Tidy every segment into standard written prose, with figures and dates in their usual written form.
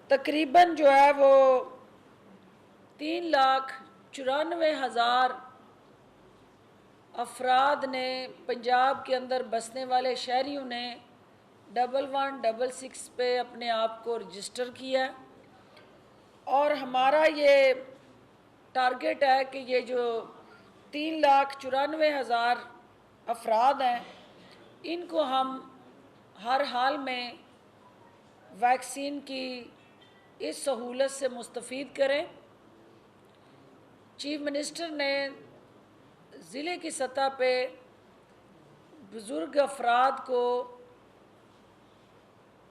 तकरीबन जो है वो 3,94,000 अफराद ने, पंजाब के अंदर बसने वाले शहरियों ने 1166 पे अपने आप को रजिस्टर किया। और हमारा ये टारगेट है कि ये जो 3,94,000 अफराद हैं, इनको हम हर हाल में वैक्सीन की इस सहूलत से मुस्तफ़ीद करें। चीफ मिनिस्टर ने ज़िले की सतह पे बुज़ुर्ग अफराद को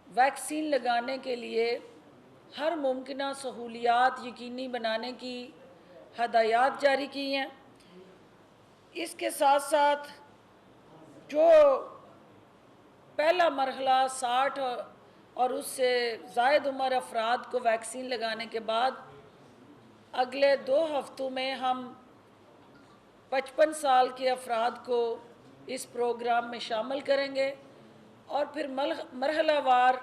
वैक्सीन लगाने के लिए हर मुमकिन सहूलियात यकीनी बनाने की हदायत जारी की हैं। इसके साथ साथ जो पहला मरहला 60 और उससे ज़ायद उम्र अफराद को वैक्सीन लगाने के बाद अगले 2 हफ्तों में हम 55 साल के अफराद को इस प्रोग्राम में शामिल करेंगे और फिर मरहलावार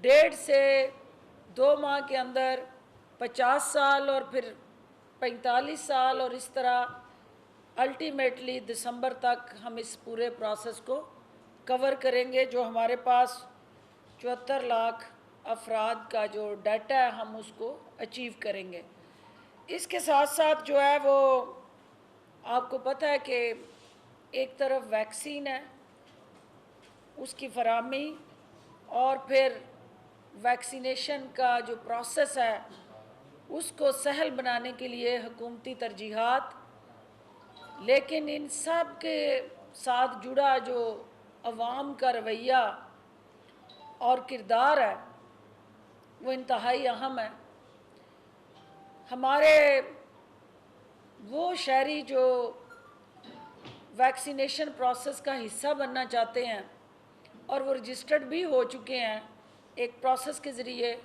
1.5 से 2 माह के अंदर 50 साल और फिर 45 साल और इस तरह अल्टीमेटली दिसंबर तक हम इस पूरे प्रोसेस को कवर करेंगे। जो हमारे पास 74 लाख अफराद का जो डाटा है हम उसको अचीव करेंगे। इसके साथ साथ जो है वो आपको पता है कि एक तरफ वैक्सीन है, उसकी फराहमी और फिर वैक्सीनेशन का जो प्रोसेस है उसको सहल बनाने के लिए हुकूमती तरजीहात, लेकिन इन सब के साथ जुड़ा जो अवाम का रवैया और किरदार है वो इंतहाई अहम है। हमारे वो शहरी जो वैक्सीनेशन प्रोसेस का हिस्सा बनना चाहते हैं और वो रजिस्टर्ड भी हो चुके हैं एक प्रोसेस के ज़रिए,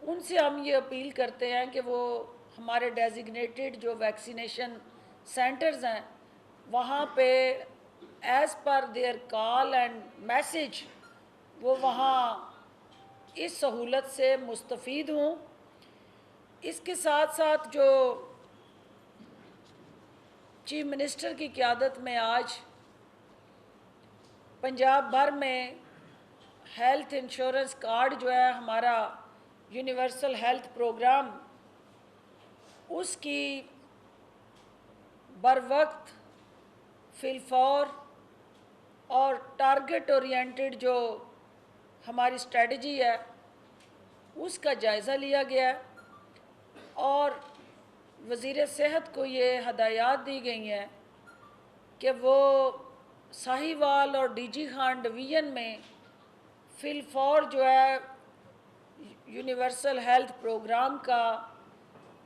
उनसे हम ये अपील करते हैं कि वो हमारे डेजिग्नेटेड जो वैक्सीनेशन सेंटर्स हैं वहाँ पे as per there call and message वो वहाँ इस सहूलत से मुस्तफ़ीद हों। इसके साथ साथ जो चीफ मिनिस्टर की क़यादत में आज पंजाब भर में हेल्थ इंश्योरेंस कार्ड जो है हमारा यूनिवर्सल हेल्थ प्रोग्राम, उसकी बर वक्त फिलफौर और टारगेट ओरिएंटेड जो हमारी स्ट्रेटजी है उसका जायज़ा लिया गया और वज़ीर सेहत को ये हदायत दी गई हैं कि वो साहिवाल और डीजी खान डिवीज़न में फिलफौर जो है यूनिवर्सल हेल्थ प्रोग्राम का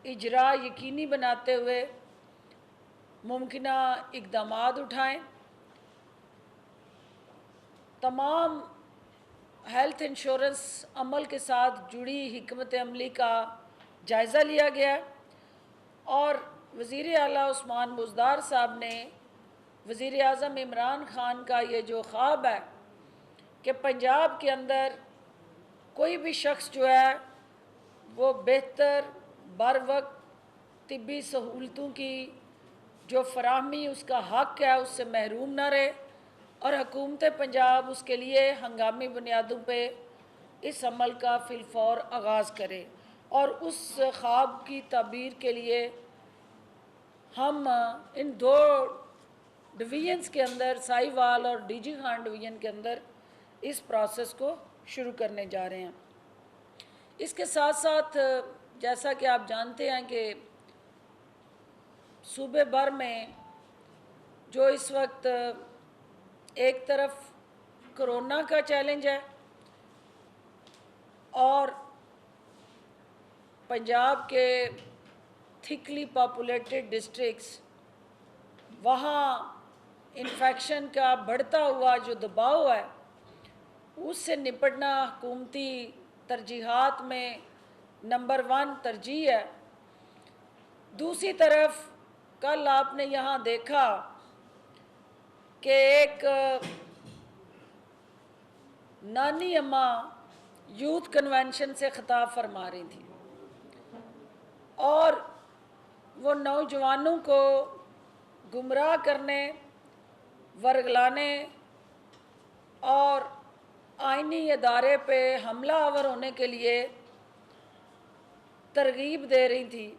इजरा यकीनी बनाते हुए मुमकिना इक़दामात उठाएं। तमाम हेल्थ इंश्योरेंस अमल के साथ जुड़ी हिकमत अमली का जायज़ा लिया गया और वज़ीर आला उस्मान बुज़दार साहब ने वज़ीर आज़म इमरान ख़ान का ये जो ख्वाब है कि पंजाब के अंदर कोई भी शख्स जो है वो बेहतर बर वक्त तिब्बी सहूलतों की जो फराहमी उसका हक़ है उससे महरूम ना रहे और हुकूमत पंजाब उसके लिए हंगामी बुनियादों पे इस अमल का फिलफौर आगाज़ करे। और उस ख्वाब की ताबीर के लिए हम इन 2 डिवीज़न्स के अंदर साहिवाल और डीजी खान डिवीज़न के अंदर इस प्रोसेस को शुरू करने जा रहे हैं। इसके साथ साथ जैसा कि आप जानते हैं कि सूबे भर में जो इस वक्त एक तरफ कोरोना का चैलेंज है और पंजाब के थिकली पॉपुलेटेड डिस्ट्रिक्ट्स, वहाँ इन्फेक्शन का बढ़ता हुआ जो दबाव है उससे निपटना हुकूमती तरजीहात में नंबर 1 तरजीह है। दूसरी तरफ कल आपने यहाँ देखा कि एक नानी अम्मा यूथ कन्वेंशन से खिताब फरमा रही थी और वो नौजवानों को गुमराह करने, वर्गलाने और आईनी अदारे पे हमला आवर होने के लिए तरगीब दे रही थी।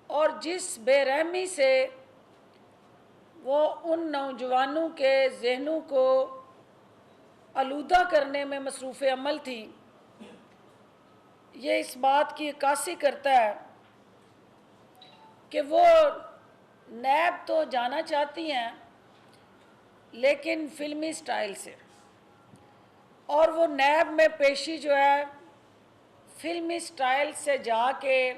और जिस बेरहमी से वो उन नौजवानों के जहनों को आलूदा करने में मसरूफ़ अमल थी, ये इस बात की अक्कासी करता है कि वो नैब तो जाना चाहती हैं लेकिन फ़िल्मी स्टाइल से, और वो नैब में पेशी जो है फ़िल्मी स्टाइल से जाके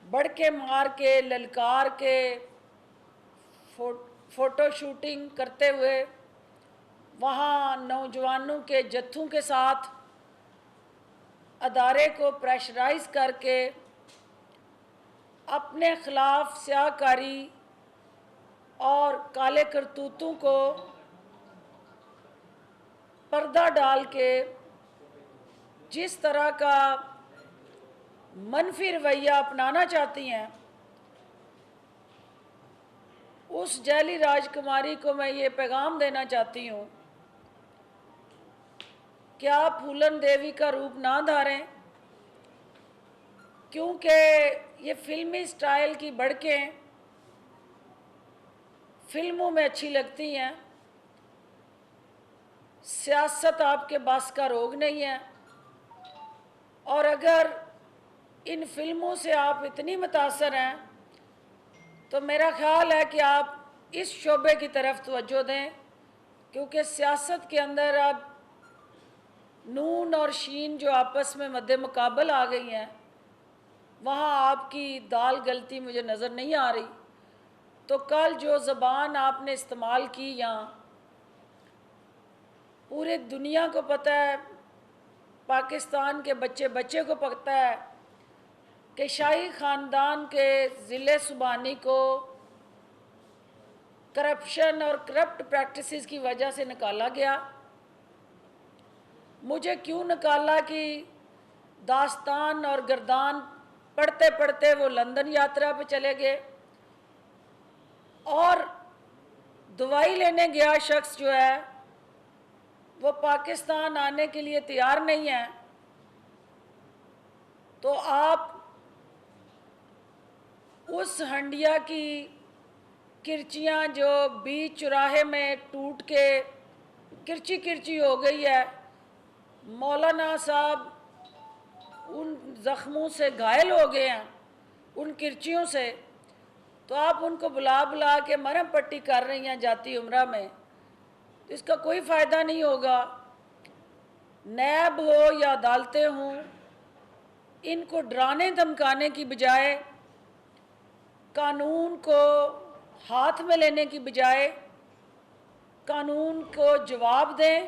बड़के मार के, ललकार के, फ़ोटो शूटिंग करते हुए वहाँ नौजवानों के जत्थों के साथ अदारे को प्रेशराइज़ करके अपने ख़िलाफ़ स्याहकारी और काले करतूतों को पर्दा डाल के जिस तरह का मनफी रवैया अपनाना चाहती हैं, उस जैली राजकुमारी को मैं ये पैगाम देना चाहती हूँ कि आप फूलन देवी का रूप ना धारें, क्योंकि ये फ़िल्मी स्टाइल की बढ़कें फ़िल्मों में अच्छी लगती हैं। सियासत आपके बस का रोग नहीं है, और अगर इन फ़िल्मों से आप इतनी मुतासर हैं तो मेरा ख़्याल है कि आप इस शोबे की तरफ तवज्जो दें, क्योंकि सियासत के अंदर अब नून और शीन जो आपस में मद्दे मुकाबल आ गई हैं, वहाँ आपकी दाल गलती मुझे नज़र नहीं आ रही। तो कल जो ज़बान आपने इस्तेमाल की, यहाँ पूरे दुनिया को पता है, पाकिस्तान के बच्चे बच्चे को पता है कि शाही ख़ानदान के ज़िले सुबानी को करप्शन और करप्ट प्रैक्टिसेस की वजह से निकाला गया। मुझे क्यों निकाला कि दास्तान और गर्दान पढ़ते पढ़ते वो लंदन यात्रा पे चले गए, और दवाई लेने गया शख्स जो है वो पाकिस्तान आने के लिए तैयार नहीं है। तो आप उस हंडिया की किरचियाँ जो बीच चौराहे में टूट के किरची किरची हो गई है, मौलाना साहब उन ज़ख्मों से घायल हो गए हैं, उन किरचियों से, तो आप उनको बुला बुला के मरहम पट्टी कर रही हैं जाती उम्रा में, तो इसका कोई फ़ायदा नहीं होगा। नैब हो या अदालतें हों, इनको डराने धमकाने की बजाय, कानून को हाथ में लेने की बजाय कानून को जवाब दें,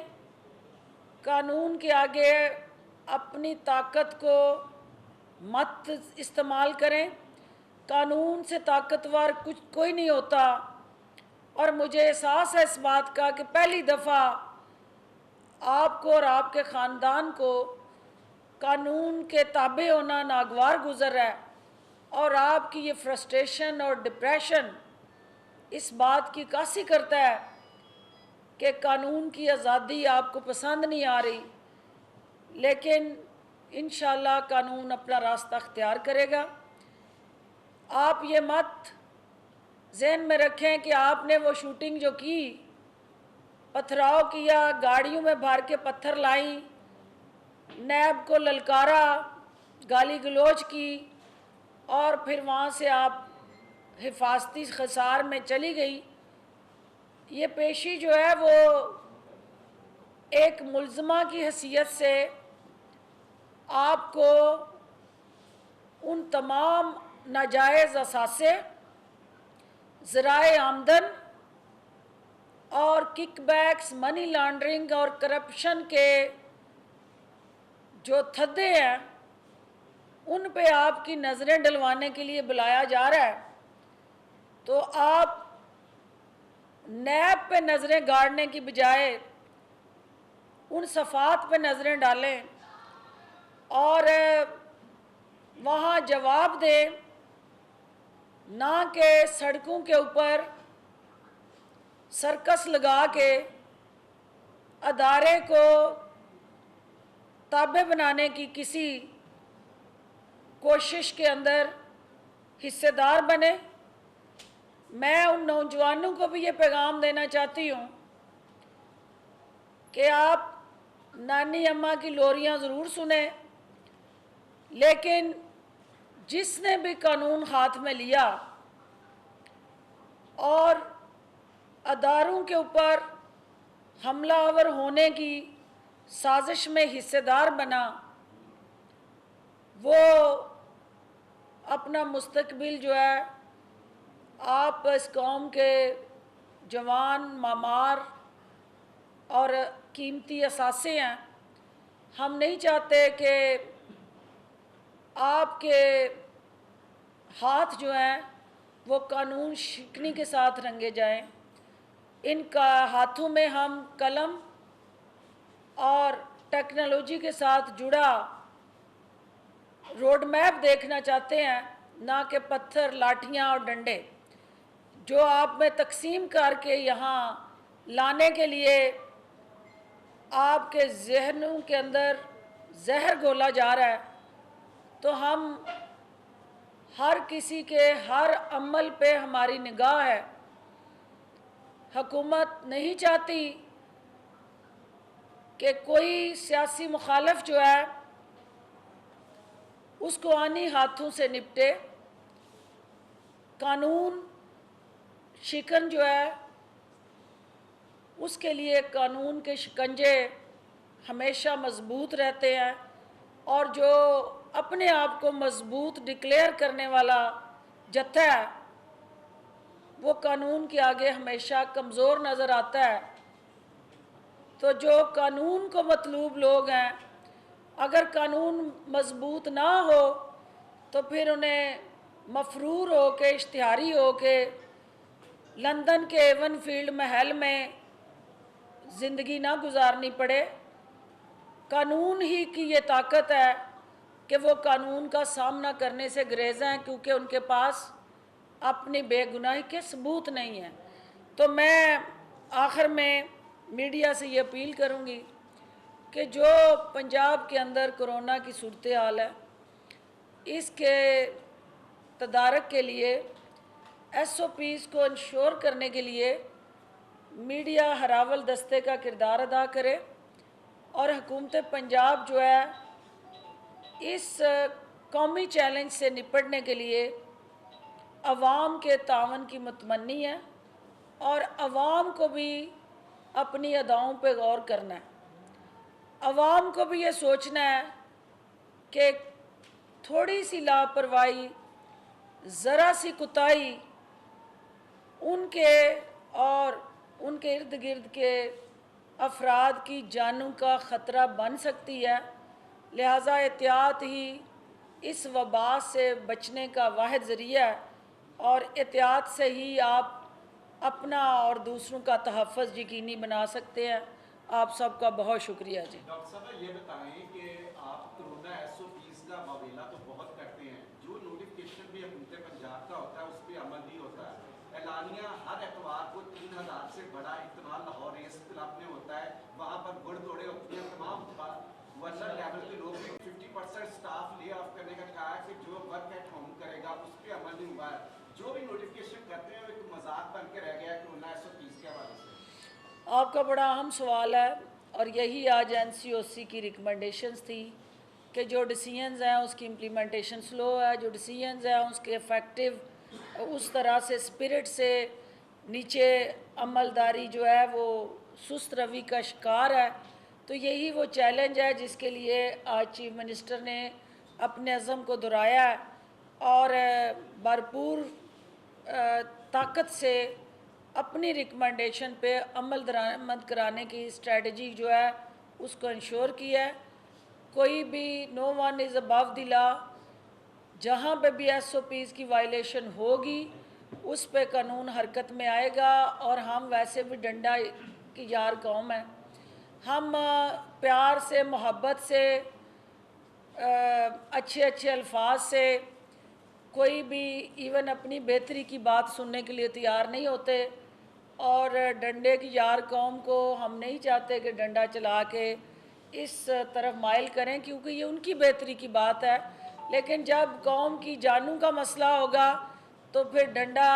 कानून के आगे अपनी ताकत को मत इस्तेमाल करें। कानून से ताकतवर कुछ कोई नहीं होता, और मुझे एहसास है इस बात का कि पहली दफ़ा आपको और आपके ख़ानदान को कानून के ताबे होना नागवार गुज़र रहा है, और आपकी ये फ्रस्ट्रेशन और डिप्रेशन इस बात की कासी करता है कि कानून की आज़ादी आपको पसंद नहीं आ रही। लेकिन इंशाअल्लाह कानून अपना रास्ता अख्तियार करेगा। आप ये मत ज़हन में रखें कि आपने वो शूटिंग जो की, पथराव किया, गाड़ियों में भर के पत्थर लाई, नैब को ललकारा, गाली गलौज की, और फिर वहाँ से आप हिफाजती खसार में चली गई। ये पेशी जो है वो एक मुल्ज़मा की हैसियत से आपको उन तमाम नाजायज़ असासे, ज़राए आमदन और किकबैक्स, मनी लॉन्ड्रिंग और करप्शन के जो थद्दे हैं, उन पे आपकी नज़रें डलवाने के लिए बुलाया जा रहा है। तो आप नैब पे नज़रें गाड़ने की बजाय उन सफ़ात पे नज़रें डालें और वहाँ जवाब दें, ना कि सड़कों के ऊपर सर्कस लगा के अदारे को ताबे बनाने की किसी कोशिश के अंदर हिस्सेदार बने। मैं उन नौजवानों को भी ये पैगाम देना चाहती हूँ कि आप नानी अम्मा की लोरियाँ ज़रूर सुने, लेकिन जिसने भी कानून हाथ में लिया और अदारों के ऊपर हमलावर होने की साजिश में हिस्सेदार बना, वो अपना मुस्तकबिल जो है, आप इस कौम के जवान मामार और कीमती असासे हैं। हम नहीं चाहते कि आपके हाथ जो हैं वो कानून शिकनी के साथ रंगे जाएं। इनका हाथों में हम कलम और टेक्नोलॉजी के साथ जुड़ा रोड मैप देखना चाहते हैं, ना कि पत्थर, लाठियाँ और डंडे जो आप में तकसीम करके यहाँ लाने के लिए आपके जहनों के अंदर जहर घोला जा रहा है। तो हम हर किसी के हर अमल पे हमारी निगाह है। हुकूमत नहीं चाहती कि कोई सियासी मुखालिफ जो है उसको आनी हाथों से निपटे। कानून शिकन जो है उसके लिए कानून के शिकंजे हमेशा मजबूत रहते हैं, और जो अपने आप को मजबूत डिक्लेयर करने वाला जत्था है वो कानून के आगे हमेशा कमज़ोर नज़र आता है। तो जो कानून को मतलूब लोग हैं, अगर कानून मजबूत ना हो तो फिर उन्हें मफरूर हो के, इश्तिहारी हो के लंदन के एवन फील्ड महल में ज़िंदगी ना गुजारनी पड़े। कानून ही की ये ताकत है कि वो कानून का सामना करने से गुरेज़ हैं, क्योंकि उनके पास अपनी बेगुनाही के सबूत नहीं हैं। तो मैं आखिर में मीडिया से ये अपील करूँगी कि जो पंजाब के अंदर कोरोना की सूरत हाल है, इसके तदारक के लिए SOPs को इंश्योर करने के लिए मीडिया हरावल दस्ते का किरदार अदा करे, और हुकूमत पंजाब जो है इस कौमी चैलेंज से निपटने के लिए अवाम के तावन की मुतमन्नी है, और अवाम को भी अपनी अदाओं पे गौर करना है। अवाम को भी ये सोचना है कि थोड़ी सी लापरवाही, ज़रा सी कुताही उनके और उनके इर्द गिर्द के अफराद की जानों का ख़तरा बन सकती है। लिहाजा एहतियात ही इस वबा से बचने का वाहिद ज़रिया है, और एहतियात से ही आप अपना और दूसरों का तहफ़्फ़ुज़ यकीनी बना सकते हैं। आप सबका बहुत शुक्रिया जी। डॉक्टर साहब ये बताएं कि आप कोरोना SOPs का वावेला तो बहुत करते हैं, जो नोटिफिकेशन भी हुकूमत पंजाब का होता है उस पर अमल नहीं होता है। एलानिया हर एतवार को 3000 से बड़ा इज्तिमा लाहौर रेस क्लब में होता है, वहाँ पर गुड़ दौड़े होती हैं। तमाम वर्कर लेवल के लोग 50% स्टाफ ले ऑफ करने का कहा है कि जो वर्क एट होम करेगा उस पर अमल नहीं हुआ है। जो भी नोटिफिकेशन करते हैं वो एक मजाक बन के रह गया है कोरोना SOPs के हवाले से। आपका बड़ा अहम सवाल है, और यही आज NCOC की रिकमेंडेशंस थी कि जो डिसीजंस हैं उसकी इम्प्लीमेंटेशन स्लो है, जो डिसीजंस हैं उसके इफ़ेक्टिव उस तरह से स्पिरिट से नीचे अमलदारी जो है वो सुस्त रवि का शिकार है। तो यही वो चैलेंज है जिसके लिए आज चीफ मिनिस्टर ने अपने अज़म को दोहराया है, और भरपूर ताकत से अपनी रिकमेंडेशन पे अमल दरामद कराने की स्ट्रेटजी जो है उसको इंश्योर किया है। कोई भी no one is above the law, जहाँ पे भी SOPs की वायलेशन होगी उस पे कानून हरकत में आएगा, और हम वैसे भी डंडा की यार कौम है। हम प्यार से, मोहब्बत से, अच्छे अच्छे अल्फाज से, कोई भी इवन अपनी बेहतरी की बात सुनने के लिए तैयार नहीं होते। और डंडे की यार कौम को हम नहीं चाहते कि डंडा चला के इस तरफ माइल करें, क्योंकि ये उनकी बेहतरी की बात है। लेकिन जब कौम की जानू का मसला होगा तो फिर डंडा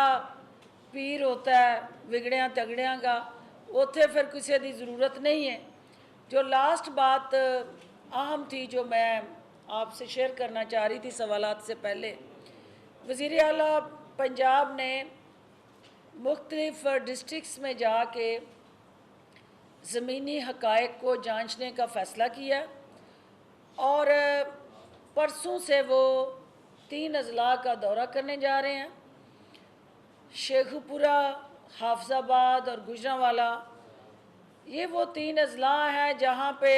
पीर होता है विगड़िया तगड़िया का, उत्थे फिर किसी की ज़रूरत नहीं है। जो लास्ट बात अहम थी जो मैं आपसे शेयर करना चाह रही थी सवालात से पहले, वज़ीर आला पंजाब ने मुख्तलिफ़ डिस्ट्रिक्ट्स में जाके ज़मीनी हक़ाइक़ को जांचने का फ़ैसला किया और परसों से वो 3 अज़ला का दौरा करने जा रहे हैं। शेखुपुरा, हाफजाबाद और गुजरांवाला, ये वो 3 अज़ला हैं जहाँ पे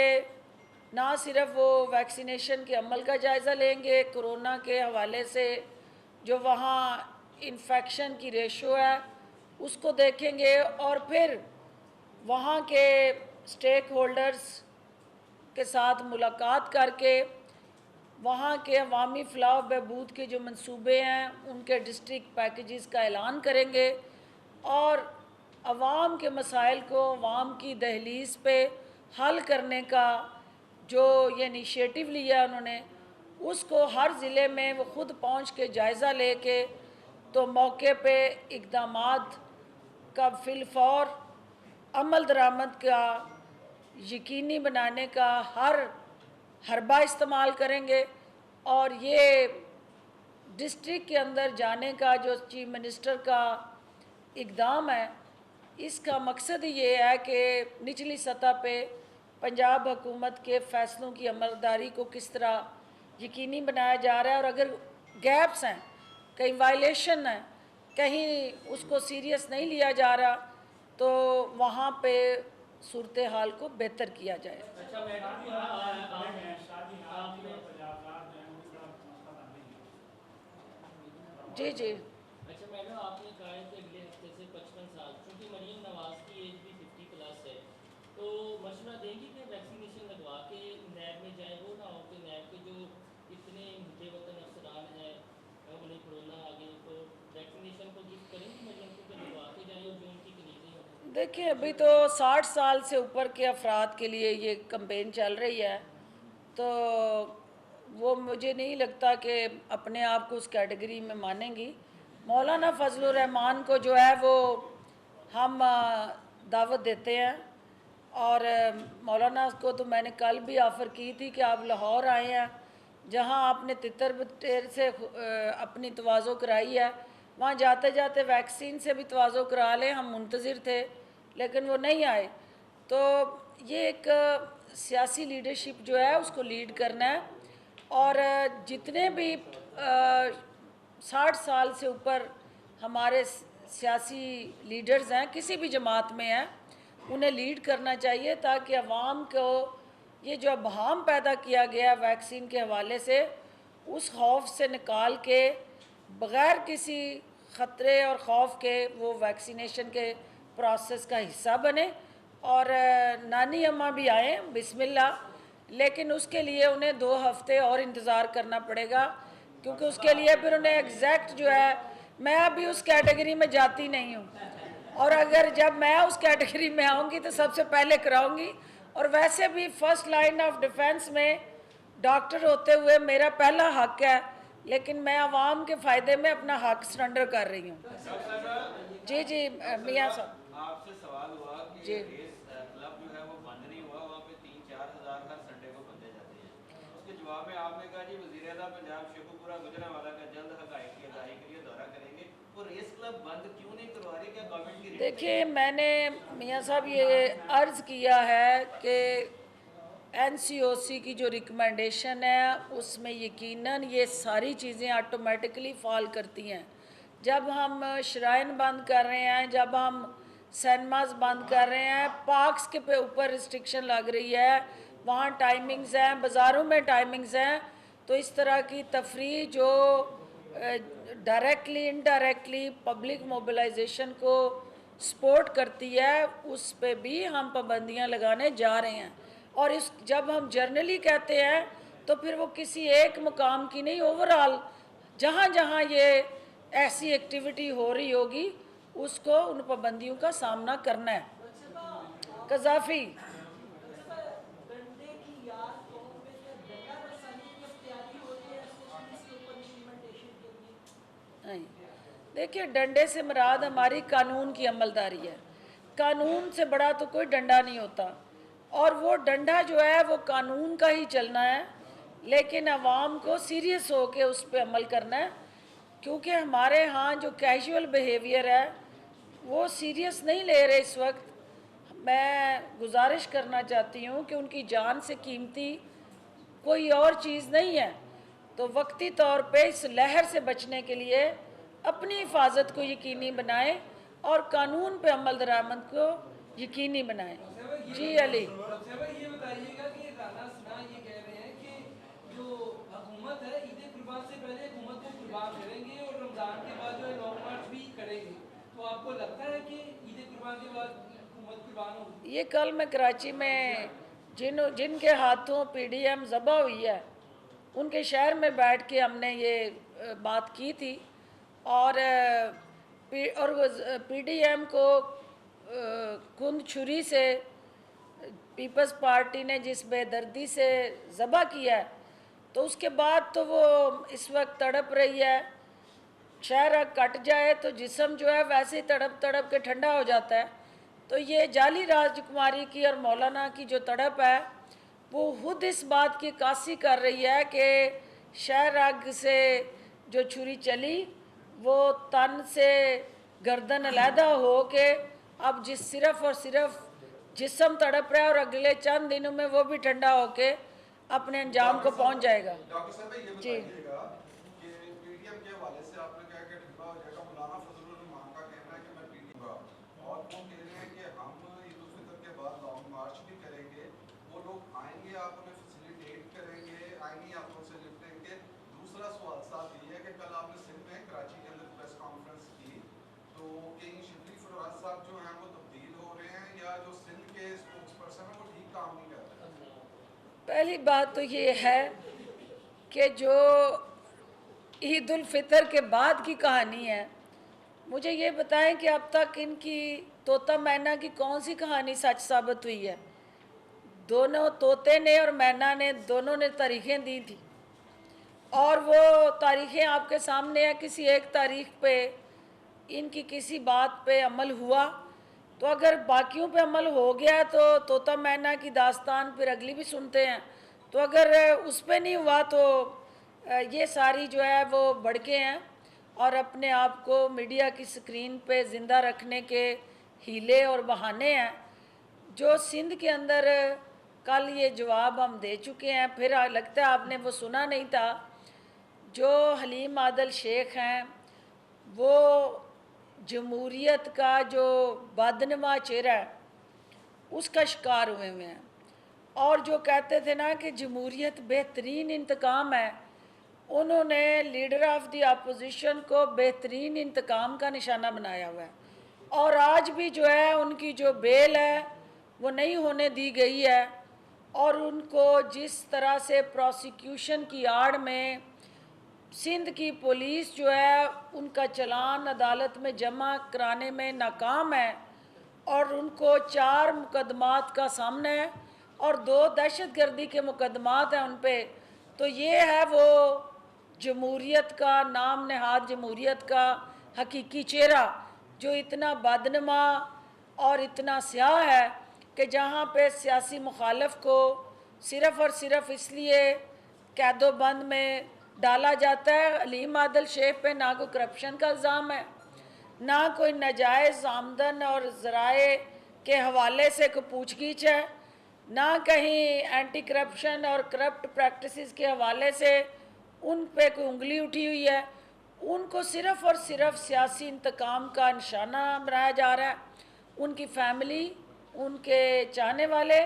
ना सिर्फ वो वैक्सीनेशन के अमल का जायज़ा लेंगे, कोरोना के हवाले से जो वहाँ इन्फेक्शन की रेशो है उसको देखेंगे, और फिर वहाँ के स्टेक होल्डर्स के साथ मुलाकात करके वहाँ के अवामी फ़लाह बहबूद के जो मंसूबे हैं उनके डिस्ट्रिक्ट पैकेजेस का ऐलान करेंगे और अवाम के मसाइल को अवाम की दहलीज़ पे हल करने का जो ये इनिशिएटिव लिया उन्होंने, उसको हर ज़िले में वो ख़ुद पहुँच के जायज़ा लेके तो मौके पे इक़दामात का फिलफौर अमल दरामद का यकीनी बनाने का हर हरबा इस्तेमाल करेंगे। और ये डिस्ट्रिक्ट के अंदर जाने का जो चीफ मिनिस्टर का इक़दाम है, इसका मकसद ये है कि निचली सतह पे पंजाब हुकूमत के फ़ैसलों की अमलदारी को किस तरह यकीनी बनाया जा रहा है, और अगर गैप्स हैं, कहीं वायलेशन है, कहीं उसको सीरियस नहीं लिया जा रहा, तो वहाँ पे सूरत हाल को बेहतर किया जाए। जी जी। अच्छा मैडम, आपने कहा है कि अगले हफ्ते से 55 साल, चूँकि मरीम नवाज़ की एज भी 50 प्लस है, तो मशवरा देंगी कि वैक्सीनेशन लगवा के नैब में जाए। वो ना हो कि नैब के जो इतने मुद्दे वतन अफसरान हैं उन्हें कोरोना आ गई, तो वैक्सीनेशन को गिफ्ट करेंगी मरीम को कि लगवा के जाए, और जो उनकी कनीज़ें हैं। देखिए, अभी तो 60 साल से ऊपर के अफराद के लिए ये कैंपेन चल रही है, तो वो मुझे नहीं लगता कि अपने आप को उस कैटेगरी में मानेंगी। मौलाना फजलुर रहमान को जो है वो हम दावत देते हैं, और मौलाना को तो मैंने कल भी ऑफ़र की थी कि आप लाहौर आए हैं, जहां आपने तितर बितर से अपनी तवाज़ो कराई है, वहाँ जाते जाते वैक्सीन से भी तवाज़ो करा लें। हम मुंतज़िर थे लेकिन वो नहीं आए। तो ये एक सियासी लीडरशिप जो है उसको लीड करना है, और जितने भी 60 साल से ऊपर हमारे सियासी लीडर्स हैं, किसी भी जमात में हैं, उन्हें लीड करना चाहिए, ताकि अवाम को ये जो अबहाम पैदा किया गया वैक्सीन के हवाले से, उस खौफ से निकाल के बग़ैर किसी ख़तरे और ख़ौफ के वो वैक्सीनेशन के प्रोसेस का हिस्सा बने। और नानी अम्मा भी आएँ बिस्मिल्लाह, लेकिन उसके लिए उन्हें 2 हफ़्ते और इंतज़ार करना पड़ेगा, क्योंकि उसके लिए फिर उन्हें एग्जैक्ट जो है, मैं अभी उस कैटेगरी में जाती नहीं हूँ, और अगर जब मैं उस कैटेगरी में आऊँगी तो सबसे पहले कराऊँगी। और वैसे भी फ़र्स्ट लाइन ऑफ डिफेंस में डॉक्टर होते हुए मेरा पहला हक है, लेकिन मैं आवाम के फ़ायदे में अपना हक सरेंडर कर रही हूँ। जी जी मियाँ साहब, आपसे सवाल हुआ कि जी। रेस क्लब जो है वो बंद नहीं हुआ, वहाँ पे 3-4 हज़ार हर संडे को बंदे जाते हैं। उसके जवाब में आपने कहा जी वज़ीर आला पंजाब शेखुपुरा गुजरांवाला का जल्द हक़ाइक़ की अदायगी के लिए दौरा करेंगे। वो रेस क्लब बंद क्यों नहीं करवा रही? क्या गवर्नमेंट की? देखिए, मैंने मियाँ साहब ये अर्ज़ किया है कि NCOC की जो रिकमेंडेशन है उसमें यकीनन ये सारी चीज़ें ऑटोमेटिकली फॉल करती हैं। जब हम श्राइन बंद कर रहे हैं, जब हम सिनेमास बंद कर रहे हैं, पार्क्स के पे ऊपर रिस्ट्रिक्शन लग रही है, वहाँ टाइमिंग्स हैं, बाज़ारों में टाइमिंग्स हैं, तो इस तरह की तफरीह जो डायरेक्टली इनडायरेक्टली पब्लिक मोबिलाइजेशन को सपोर्ट करती है उस पे भी हम पाबंदियां लगाने जा रहे हैं। और इस जब हम जर्नली कहते हैं तो फिर वो किसी एक मुकाम की नहीं, ओवरऑल जहाँ जहाँ ये ऐसी एक्टिविटी हो रही होगी उसको उन पाबंदियों का सामना करना है। कज़ाफ़ी नहीं, देखिए डंडे से मुराद हमारी कानून की अमलदारी है। कानून से बड़ा तो कोई डंडा नहीं होता, और वो डंडा जो है वो कानून का ही चलना है, लेकिन आवाम को सीरियस होकर उस पर अमल करना है। क्योंकि हमारे यहाँ जो कैजुअल बिहेवियर है वो सीरियस नहीं ले रहे इस वक्त। मैं गुजारिश करना चाहती हूँ कि उनकी जान से कीमती कोई और चीज़ नहीं है, तो वक्ती तौर पे इस लहर से बचने के लिए अपनी हिफाजत को यकीनी बनाएं और कानून पे अमल दरामद को यकीनी बनाएं। जी अली, ये बताइएगा कि राना सना ये कह रहे हैं कि जो हुकूमत है ईद कुर्बान से पहले हुकूमत को कुर्बान करेंगे और रमज़ान के बाद जो है लॉन्ग मार्च भी करेंगे, तो आपको लगता है कि ईद कुर्बान के बाद हुकूमत कुर्बान होगी? ये कल मैं कराची में जिनके हाथों पीडीएम ज़बह हुई है उनके शहर में बैठ के हमने ये बात की थी, और पीडीएम को कुंद छुरी से पीपल्स पार्टी ने जिस बेदर्दी से ज़बह किया है, तो उसके बाद तो वो इस वक्त तड़प रही है। शहर कट जाए तो जिस्म जो है वैसे ही तड़प तड़प के ठंडा हो जाता है। तो ये जाली राजकुमारी की और मौलाना की जो तड़प है वो खुद इस बात की कासी कर रही है कि शहर आग से जो छुरी चली वो तन से गर्दन अलहदा हो के अब सिर्फ और सिर्फ जिस्म तड़प रहा है, और अगले चंद दिनों में वो भी ठंडा होके अपने अंजाम को पहुंच जाएगा। डॉक्टर साहब ये जी बताइएगा कि पीडीएम के हवाले से आपने कहा कि ठंडा हो जाएगा। मौलाना फजलुर रहमान का कहना है कि मैं पीडीएम का, और वो कह रहे हैं कि हम ईद उल फितर के बाद लॉन्ग मार्च भी करेंगे, वो लोग आएंगे, आप उन्हें फैसिलिटेट करेंगे, आएंगे आप उनसे निपटेंगे। दूसरा सवाल साथ ये है कि कल आपने सिंध में कराची के अंदर प्रेस कॉन्फ्रेंस की, तो कहीं शिबली फरवाज साहब जो हैं वो तब्दील हो रहे हैं, या जो सिंध के स्पोक्स पर्सन है वो ठीक काम नहीं कर रहे? पहली बात तो ये है कि जो ईद उल फितर के बाद की कहानी है, मुझे ये बताएं कि अब तक इनकी तोता मैना की कौन सी कहानी सच साबित हुई है। दोनों तोते ने और मैना ने दोनों ने तारीखें दी थी, और वो तारीखें आपके सामने है। किसी एक तारीख पे इनकी किसी बात पे अमल हुआ, तो अगर बाकियों पे अमल हो गया तो तोता मैना की दास्तान फिर अगली भी सुनते हैं। तो अगर उस पे नहीं हुआ तो ये सारी जो है वो भड़के हैं और अपने आप को मीडिया की स्क्रीन पे ज़िंदा रखने के हीले और बहाने हैं। जो सिंध के अंदर कल ये जवाब हम दे चुके हैं, फिर लगता है आपने वो सुना नहीं था। जो हलीम आदल शेख हैं वो जमहूरियत का जो बदनुमा चेहरा है उसका शिकार हुए हुए हैं, और जो कहते थे ना कि जमहूरियत बेहतरीन इंतकाम है, उन्होंने लीडर ऑफ द अपोजिशन को बेहतरीन इंतकाम का निशाना बनाया हुआ है। और आज भी जो है उनकी जो बेल है वो नहीं होने दी गई है, और उनको जिस तरह से प्रोसिक्यूशन की आड़ में सिंध की पुलिस जो है उनका चलान अदालत में जमा कराने में नाकाम है, और उनको 4 मुकदमात का सामना है और 2 दहशतगर्दी के मुकदमात हैं उन पे। तो ये है वो जमहूरियत का नाम नहाद, जमहूरियत का हकीकी चेहरा जो इतना बदनुमा और इतना स्याह है कि जहाँ पे सियासी मुखालफ को सिर्फ़ और सिर्फ इसलिए कैदोबंद में डाला जाता है। हलीम आदल शेख पे ना कोई करप्शन का इल्ज़ाम है, ना कोई नाजायज़ आमदन और ज़राए के हवाले से कोई पूछगीछ है, ना कहीं एंटी करप्शन और करप्ट प्रैक्टिसेस के हवाले से उन पे कोई उंगली उठी हुई है। उनको सिर्फ़ और सिर्फ सियासी इंतकाम का निशाना बनाया जा रहा है। उनकी फैमिली, उनके चाहने वाले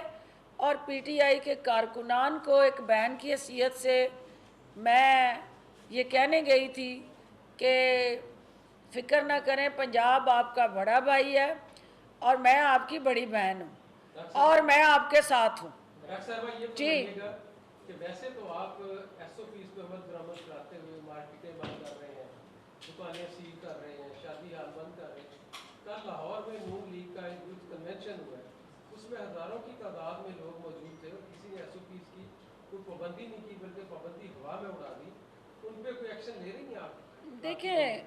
और पीटीआई के कारकुनान को एक बहन की हैसियत से मैं ये कहने गई थी कि फ़िक्र ना करें, पंजाब आपका बड़ा भाई है, और मैं आपकी बड़ी बहन हूँ और मैं आपके साथ हूँ। डॉक्टर साहब ये जी। बताइएगा कि वैसे तो आप एसओपीज को अमल दरामद कराते हुए मार्केटें बंद कर रहे हैं, दुकानें सील कर रहे हैं, शादी हाल बंद कर रहे हैं। कल लाहौर में नून लीग का एक यूथ कन्वेंशन हुआ है, उसमें हज़ारों की तादाद में लोग मौजूद थे और किसी ने एसओपीज की कोई पाबंदी नहीं की बल्कि पाबंदी हवा में उड़ा दी। उन पर कोई एक्शन ले रही हैं आप? देखें,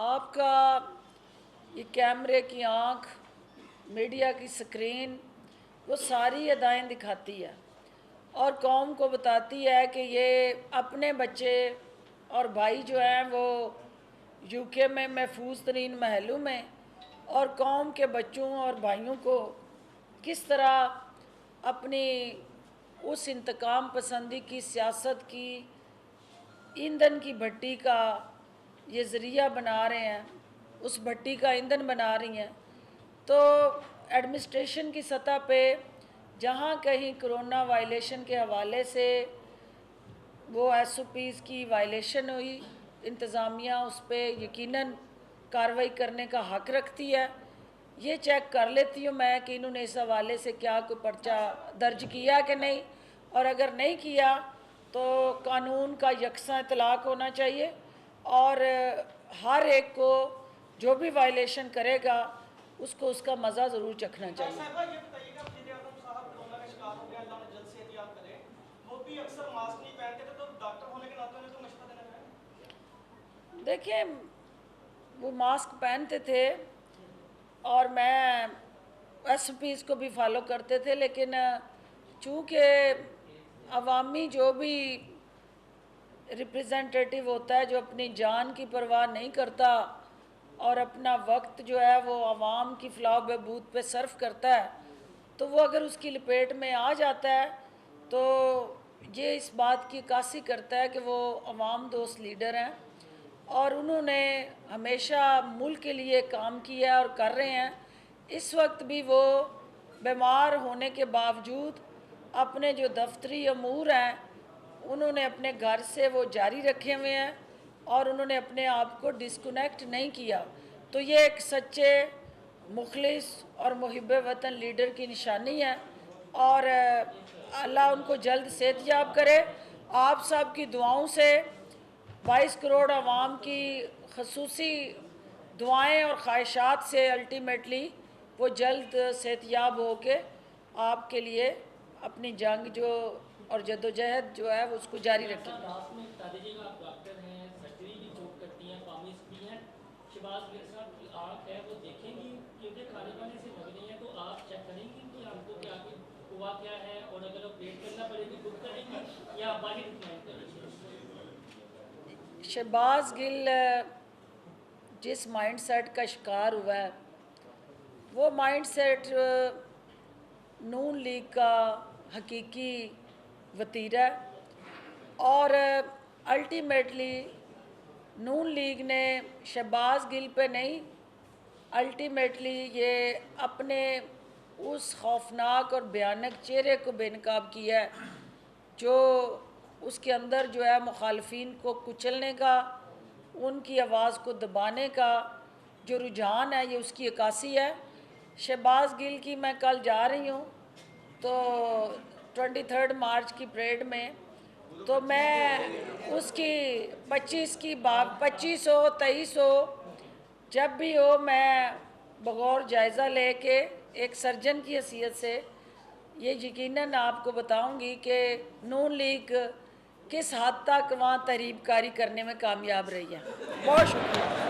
आपका ये कैमरे की आँख, मीडिया की स्क्रीन, वो सारी अदाएँ दिखाती है और कौम को बताती है कि ये अपने बच्चे और भाई जो हैं वो यूके में महफूज तरीन महलों में, और कौम के बच्चों और भाइयों को किस तरह अपनी उस इंतकाम पसंदी की सियासत की ईंधन की भट्टी का ये ज़रिया बना रहे हैं, उस भट्टी का ईंधन बना रही हैं। तो एडमिनिस्ट्रेशन की सतह पे जहाँ कहीं कोरोना वायलेशन के हवाले से वो एसओपीज़ की वायलेशन हुई, इंतज़ामिया उस पर यकीनन कार्रवाई करने का हक़ रखती है। ये चेक कर लेती हूँ मैं कि इन्होंने इस हवाले से क्या कोई पर्चा दर्ज किया कि नहीं, और अगर नहीं किया तो कानून का यकसा इतलाक़ होना चाहिए और हर एक को जो भी वायलेशन करेगा उसको उसका मज़ा ज़रूर चखना चाहिए। ये बताइएगा, वज़ीर-ए-आज़म साहब कोरोना का शिकार हो गया, अल्लाह ने जल्द से एहतियात करे, वो भी अक्सर मास्क नहीं पहनते थे, तो डॉक्टर होने के नाते उन्हें तो मशवरा देना है। देखिए, वो मास्क पहनते थे और मैं एसओपीज़ को भी फॉलो करते थे, लेकिन चूँकि अवामी जो भी रिप्रेजेंटेटिव होता है जो अपनी जान की परवाह नहीं करता और अपना वक्त जो है वो आवाम की फलाह बहबूद पे सर्फ करता है, तो वो अगर उसकी लपेट में आ जाता है तो ये इस बात की अक्कासी करता है कि वो अवाम दोस्त लीडर हैं और उन्होंने हमेशा मुल्क के लिए काम किया और कर रहे हैं। इस वक्त भी वो बीमार होने के बावजूद अपने जो दफ्तरी अमूर हैं उन्होंने अपने घर से वो जारी रखे हुए हैं और उन्होंने अपने आप को डिस्कनेक्ट नहीं किया। तो ये एक सच्चे मुखलिस और मुहिब वतन लीडर की निशानी है और अल्लाह उनको जल्द सेहतयाब करे। आप सब की दुआओं से 22 करोड़ आवाम की खसूसी दुआएं और ख्वाहिशात से अल्टीमेटली वो जल्द सेहतयाब हो के आपके लिए अपनी जंग जो और जद्दोजहद जो है वो उसको जारी रखेंगे। लास्ट में बता दीजिएगा, आप डॉक्टर हैं, सर्जरी भी चोट करती हैं, फार्मेसी भी हैं, शहबाज गिल साहब की आँख है वो देखेंगी क्योंकि खाने पाने से लग रही है, तो आप चेक करेंगी कि आपको क्या हुआ क्या है और अगर ऑपरेट करना पड़े तो खुद करेंगी या बाहर रिकमेंड करेंगी? शहबाज गिल जिस माइंडसेट का शिकार हुआ है वो माइंडसेट नून लीग का हकीकी वतीरा और अल्टीमेटली नून लीग ने शहबाज गिल पे नहीं, अल्टीमेटली ये अपने उस खौफनाक और भयानक चेहरे को बेनकाब किया है जो उसके अंदर जो है मुखालफिन को कुचलने का, उनकी आवाज़ को दबाने का जो रुझान है ये उसकी अक्कासी है। शहबाज गिल की मैं कल जा रही हूँ तो 23 मार्च की परेड में, तो मैं उसकी 25 हो 23 हो जब भी हो मैं बगौर जायज़ा लेके एक सर्जन की हैसियत से ये यकीनन आपको बताऊंगी कि नून लीग किस हद तक वहाँ तहरीबकारी करने में कामयाब रही है। बहुत शुक्रिया।